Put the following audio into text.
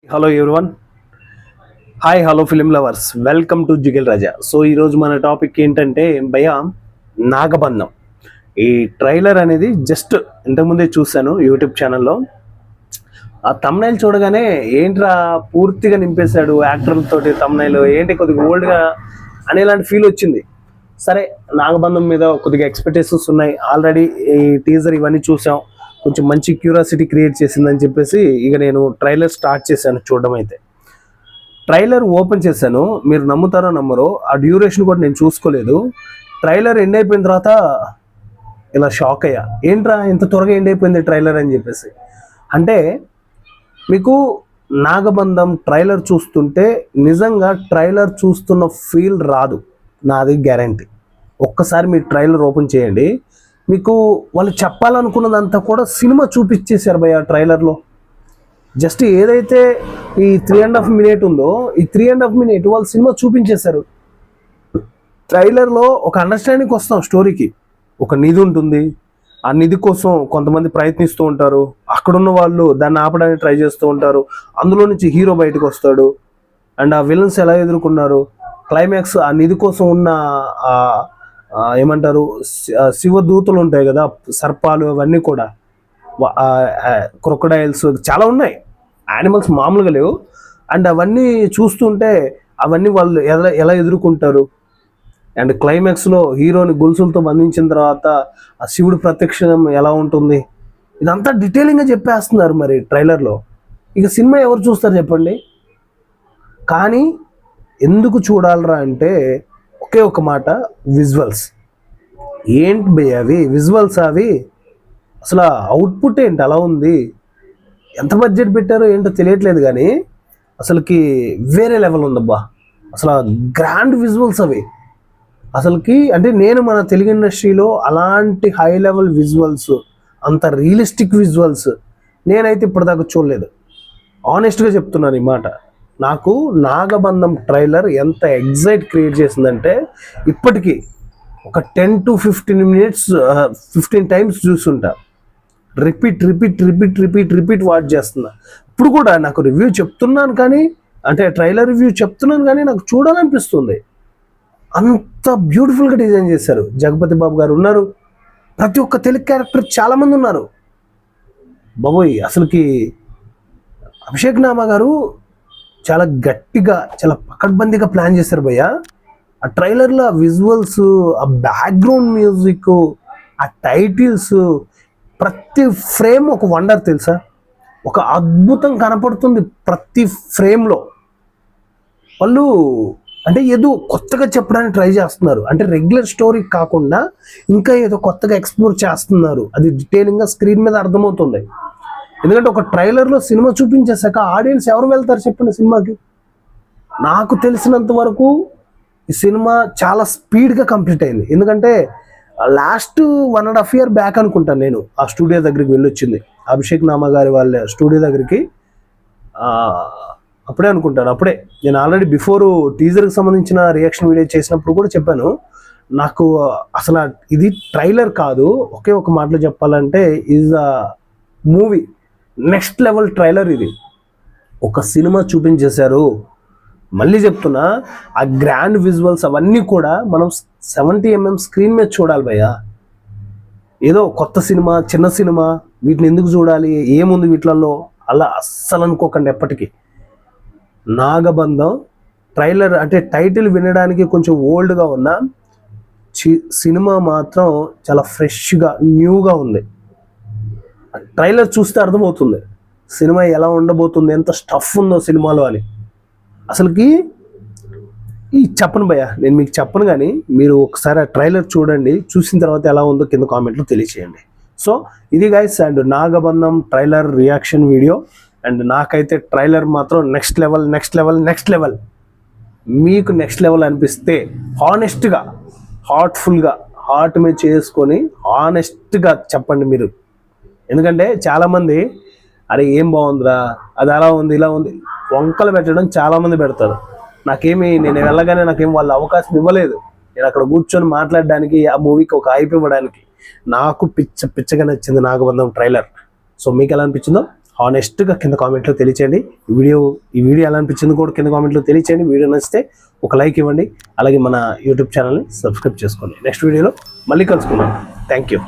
Hello everyone, hi hello film lovers, welcome to Jigal Raja. So ఈరోజు మన topic ఏంటంటే భయ్య, నాగబంధం. ఈ ట్రైలర్ అనేది జస్ట్ ఇంతకుముందే చూశాను యూట్యూబ్ ఛానల్లో. ఆ తమ్నైల్ చూడగానే ఏంట్రా పూర్తిగా నింపేశాడు యాక్టర్లతోటి, తమ్నైల్ ఏంటి కొద్దిగా ఓల్డ్గా అనేలాంటి ఫీల్ వచ్చింది. సరే, నాగబంధం మీద కొద్దిగా ఎక్స్పెక్టేషన్స్ ఉన్నాయి. ఆల్రెడీ ఈ టీజర్ ఇవన్నీ చూసాం, కొంచెం మంచి క్యూరియాసిటీ క్రియేట్ చేసిందని చెప్పేసి ఇక నేను ట్రైలర్ స్టార్ట్ చేశాను చూడడం. అయితే ట్రైలర్ ఓపెన్ చేశాను, మీరు నమ్ముతారో నమ్మరో, ఆ డ్యూరేషన్ కూడా నేను చూసుకోలేదు. ట్రైలర్ ఎండ్ అయిపోయిన తర్వాత ఇలా షాక్ అయ్యా, ఏంట్రా ఇంత త్వరగా ఎండ్ అయిపోయింది ట్రైలర్ అని చెప్పేసి. అంటే మీకు నాగబంధం ట్రైలర్ చూస్తుంటే నిజంగా ట్రైలర్ చూస్తున్న ఫీల్ రాదు, నాది గ్యారంటీ. ఒక్కసారి మీరు ట్రైలర్ ఓపెన్ చేయండి, మీకు వాళ్ళు చెప్పాలనుకున్నదంతా కూడా సినిమా చూపించేశారు భయ్య ట్రైలర్లో. జస్ట్ ఏదైతే ఈ 3.5 minutes ఉందో, ఈ 3.5 minutes వాళ్ళు సినిమా చూపించేశారు. ట్రైలర్లో ఒక అండర్స్టాండింగ్ వస్తాం స్టోరీకి. ఒక నిధి ఉంటుంది, ఆ నిధి కోసం కొంతమంది ప్రయత్నిస్తూ ఉంటారు, అక్కడున్న వాళ్ళు దాన్ని ఆపడానికి ట్రై చేస్తూ ఉంటారు. అందులో నుంచి హీరో బయటకు వస్తాడు, అండ్ ఆ విలన్స్ ఎలా ఎదుర్కొన్నారు, క్లైమాక్స్ ఆ నిధి కోసం ఉన్న ఏమంటారు శివదూతలు ఉంటాయి కదా, సర్పాలు, అవన్నీ కూడా క్రొకడైల్స్ చాలా ఉన్నాయి, యానిమల్స్ మామూలుగా లేవు. అండ్ అవన్నీ చూస్తుంటే అవన్నీ వాళ్ళు ఎలా ఎదుర్కొంటారు. అండ్ క్లైమాక్స్లో హీరోని గొలుసులతో బంధించిన తర్వాత ఆ శివుడు ప్రత్యక్షం ఎలా ఉంటుంది, ఇదంతా డీటెయిలింగ్గా చెప్పేస్తున్నారు మరి ట్రైలర్లో. ఇక సినిమా ఎవరు చూస్తారు చెప్పండి. కానీ ఎందుకు చూడాలరా అంటే ఒకే ఒక మాట, విజువల్స్. ఏంటి భయ్య అవి విజువల్స్, అవి అసలు అవుట్పుట్ ఏంటి అలా ఉంది, ఎంత బడ్జెట్ పెట్టారో ఏంటో తెలియట్లేదు, కానీ అసలుకి వేరే లెవెల్ ఉందబ్బా. అసలు గ్రాండ్ విజువల్స్ అవి అసలుకి. అంటే నేను మన తెలుగు ఇండస్ట్రీలో అలాంటి హై లెవెల్ విజువల్స్, అంత రియలిస్టిక్ విజువల్స్ నేనైతే ఇప్పటిదాకా చూడలేదు. ఆనెస్ట్గా చెప్తున్నాను ఈ మాట. నాకు నాగబంధం ట్రైలర్ ఎంత ఎగ్జైట్ క్రియేట్ చేసిందంటే ఇప్పటికీ ఒక 10 to 15 minutes 15 times చూస్తుంటా. రిపీట్ వాచ్ చేస్తున్నా. ఇప్పుడు కూడా నాకు రివ్యూ చెప్తున్నాను కానీ, అంటే ట్రైలర్ రివ్యూ చెప్తున్నాను కానీ నాకు చూడాలనిపిస్తుంది. అంత బ్యూటిఫుల్గా డిజైన్ చేశారు. జగపతి బాబు గారు ఉన్నారు, ప్రతి ఒక్క తెలుగు క్యారెక్టర్ చాలామంది ఉన్నారు బాబోయ్. అసలుకి అభిషేక్ నామా గారు చాలా గట్టిగా, చాలా పకడ్బందీగా ప్లాన్ చేశారు భయ్య. ఆ ట్రైలర్లో ఆ విజువల్స్, ఆ బ్యాక్గ్రౌండ్ మ్యూజిక్, ఆ టైటిల్స్, ప్రతి ఫ్రేమ్ ఒక వండర్ తెలుసా. ఒక అద్భుతం కనపడుతుంది ప్రతి ఫ్రేమ్లో. వాళ్ళు అంటే ఏదో కొత్తగా చెప్పడానికి ట్రై చేస్తున్నారు, అంటే రెగ్యులర్ స్టోరీ కాకుండా ఇంకా ఏదో కొత్తగా ఎక్స్ప్లోర్ చేస్తున్నారు. అది డీటెయిలింగ్గా స్క్రీన్ మీద అర్థమవుతుంది. ఎందుకంటే ఒక ట్రైలర్లో సినిమా చూపించేశాక ఆడియన్స్ ఎవరు వెళ్తారు చెప్పండి సినిమాకి. నాకు తెలిసినంత వరకు ఈ సినిమా చాలా స్పీడ్గా కంప్లీట్ అయింది. ఎందుకంటే లాస్ట్ 1.5 years బ్యాక్ అనుకుంటాను నేను ఆ స్టూడియో దగ్గరికి వెళ్ళొచ్చింది, అభిషేక్ నామా గారి వాళ్ళ స్టూడియో దగ్గరికి. అప్పుడే అనుకుంటాను, అప్పుడే నేను ఆల్రెడీ బిఫోర్ టీజర్కి సంబంధించిన రియాక్షన్ వీడియో చేసినప్పుడు కూడా చెప్పాను, నాకు అసలు ఇది ట్రైలర్ కాదు, ఒకే ఒక మాటలో చెప్పాలంటే is a movie, next level trailer ఇది. ఒక సినిమా చూపించేశారు. మళ్ళీ చెప్తున్నా, ఆ గ్రాండ్ విజువల్స్ అవన్నీ కూడా మనం 70mm స్క్రీన్ మీద చూడాలి భయ్య. ఏదో కొత్త సినిమా, చిన్న సినిమా, వీటిని ఎందుకు చూడాలి, ఏముంది వీటిలలో, అలా అస్సలు అనుకోకండి ఎప్పటికీ. నాగబంధం ట్రైలర్ అంటే టైటిల్ వినడానికి కొంచెం ఓల్డ్గా ఉన్న సినిమా మాత్రం చాలా ఫ్రెష్గా, న్యూగా ఉంది. ట్రైలర్ చూస్తే అర్థమవుతుంది సినిమా ఎలా ఉండబోతుంది, ఎంత స్టఫ్ ఉందో సినిమాలో అని. అసలుకి ఈ చెప్పను భయ్య, నేను మీకు చెప్పను, కానీ మీరు ఒకసారి ఆ ట్రైలర్ చూడండి, చూసిన తర్వాత ఎలా ఉందో కింద కామెంట్లో తెలియచేయండి. సో ఇది guys, and Nagabandham trailer reaction video. And నాకైతే ట్రైలర్ మాత్రం నెక్స్ట్ లెవెల్. మీకు నెక్స్ట్ లెవెల్ అనిపిస్తే హానెస్ట్గా, హార్ట్ఫుల్గా, హార్ట్ మీద చేసుకొని హానెస్ట్గా చెప్పండి మీరు. ఎందుకంటే చాలామంది అరే ఏం బాగుందిరా, అది అలా ఉంది ఇలా ఉంది వంకలు పెట్టడం చాలామంది పెడతారు. నేను వెళ్ళగానే నాకేం వాళ్ళు అవకాశం ఇవ్వలేదు. నేను అక్కడ కూర్చొని మాట్లాడడానికి, ఆ మూవీకి ఒక హైప్ ఇవ్వడానికి. నాకు పిచ్చగా నచ్చింది నాగబంధం ట్రైలర్. సో మీకు ఎలా అనిపించిందో హానెస్ట్గా కింద కామెంట్లో తెలియచేయండి. ఈ వీడియో ఎలా అనిపించింది కూడా కింద కామెంట్లో తెలియచేయండి. వీడియో నచ్చితే ఒక లైక్ ఇవ్వండి. అలాగే మన యూట్యూబ్ ఛానల్ని సబ్స్క్రైబ్ చేసుకోండి. నెక్స్ట్ వీడియోలో మళ్ళీ కలుసుకుందాం. Thank you.